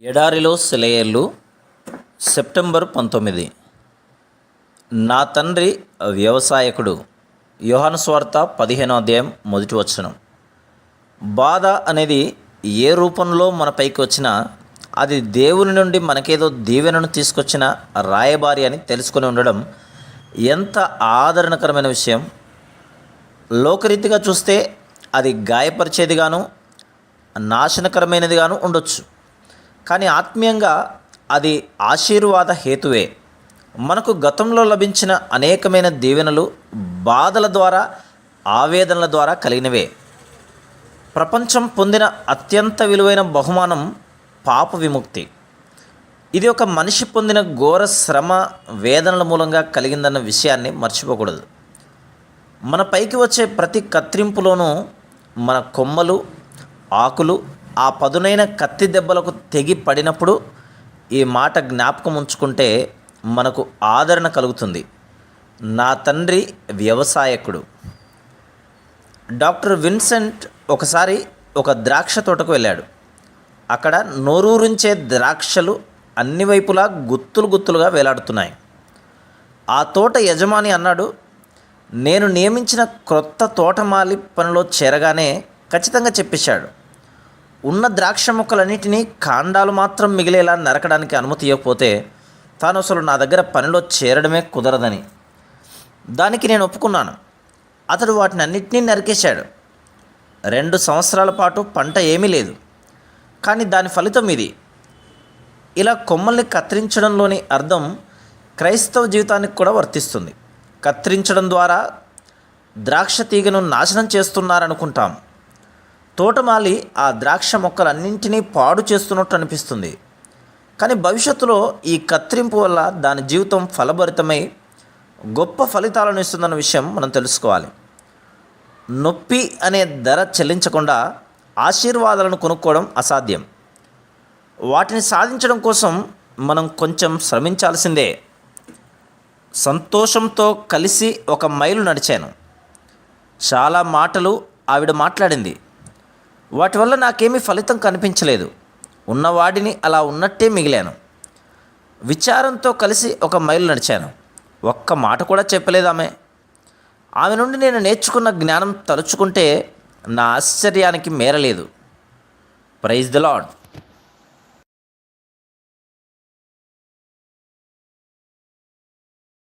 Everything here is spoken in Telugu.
ఎడారిలో సెలయేర్లు సెప్టెంబర్ 19. నా తండ్రి వ్యవసాయకుడు. యోహాను సువార్త 15వ అధ్యాయం 1వ వచనం. బాధ అనేది ఏ రూపంలో మన పైకి వచ్చినా అది దేవుని నుండి మనకేదో దీవెనను తీసుకొచ్చిన రాయబారి అని తెలుసుకొని ఉండడం ఎంత ఆదరణకరమైన విషయం. లోకరీతిగా చూస్తే అది గాయపరిచేదిగాను నాశనకరమైనదిగాను ఉండొచ్చు, కానీ ఆత్మీయంగా అది ఆశీర్వాద హేతువే. మనకు గతంలో లభించిన అనేకమైన దీవెనలు బాధల ద్వారా, ఆవేదనల ద్వారా కలిగినవే. ప్రపంచం పొందిన అత్యంత విలువైన బహుమానం పాప విముక్తి. ఇది ఒక మనిషి పొందిన ఘోర శ్రమ, వేదనల మూలంగా కలిగిందన్న విషయాన్ని మర్చిపోకూడదు. మన పైకి వచ్చే ప్రతి కత్తిరింపులోనూ మన కొమ్మలు, ఆకులు ఆ పదునైన కత్తి దెబ్బలకు తెగి పడినప్పుడు ఈ మాట జ్ఞాపకం ఉంచుకుంటే మనకు ఆదరణ కలుగుతుంది. నా తండ్రి వ్యవసాయకుడు. డాక్టర్ విన్సెంట్ ఒకసారి ఒక ద్రాక్ష తోటకు వెళ్ళాడు. అక్కడ నోరూరించే ద్రాక్షలు అన్ని వైపులా గుత్తులు గుత్తులుగా వేలాడుతున్నాయి. ఆ తోట యజమాని అన్నాడు, నేను నియమించిన క్రొత్త తోటమాలి పనిలో చేరగానే ఖచ్చితంగా చెప్పేశాడు, ఉన్న ద్రాక్ష మొక్కలన్నిటినీ కాండాలు మాత్రం మిగిలేలా నరకడానికి అనుమతి ఇవ్వకపోతే తాను అసలు నా దగ్గర పనిలో చేరడమే కుదరదని. దానికి నేను ఒప్పుకున్నాను. అతడు వాటిని అన్నిటినీ నరికేశాడు. 2 సంవత్సరాల పాటు పంట ఏమీ లేదు, కానీ దాని ఫలితం ఇది. ఇలా కొమ్మల్ని కత్తిరించడంలోని అర్థం క్రైస్తవ జీవితానికి కూడా వర్తిస్తుంది. కత్తిరించడం ద్వారా ద్రాక్ష తీగను నాశనం చేస్తున్నారనుకుంటాం. తోటమాలి ఆ ద్రాక్ష మొక్కలన్నింటినీ పాడు చేస్తున్నట్టు అనిపిస్తుంది, కానీ భవిష్యత్తులో ఈ కత్తిరింపు వల్ల దాని జీవితం ఫలభరితమై గొప్ప ఫలితాలను ఇస్తుందన్న విషయం మనం తెలుసుకోవాలి. నొప్పి అనే ధర చెల్లించకుండా ఆశీర్వాదాలను కొనుక్కోవడం అసాధ్యం. వాటిని సాధించడం కోసం మనం కొంచెం శ్రమించాల్సిందే. సంతోషంతో కలిసి 1 మైలు నడిచాను. చాలా మాటలు ఆవిడ మాట్లాడింది. వాటి వల్ల నాకేమీ ఫలితం కనిపించలేదు. ఉన్నవాడిని అలా ఉన్నట్టే మిగిలాను. విచారంతో కలిసి 1 మైలు నడిచాను. ఒక్క మాట కూడా చెప్పలేదు ఆమె. ఆమె నుండి నేను నేర్చుకున్న జ్ఞానం తలుచుకుంటే నా ఆశ్చర్యానికి మేరలేదు. Praise the lord.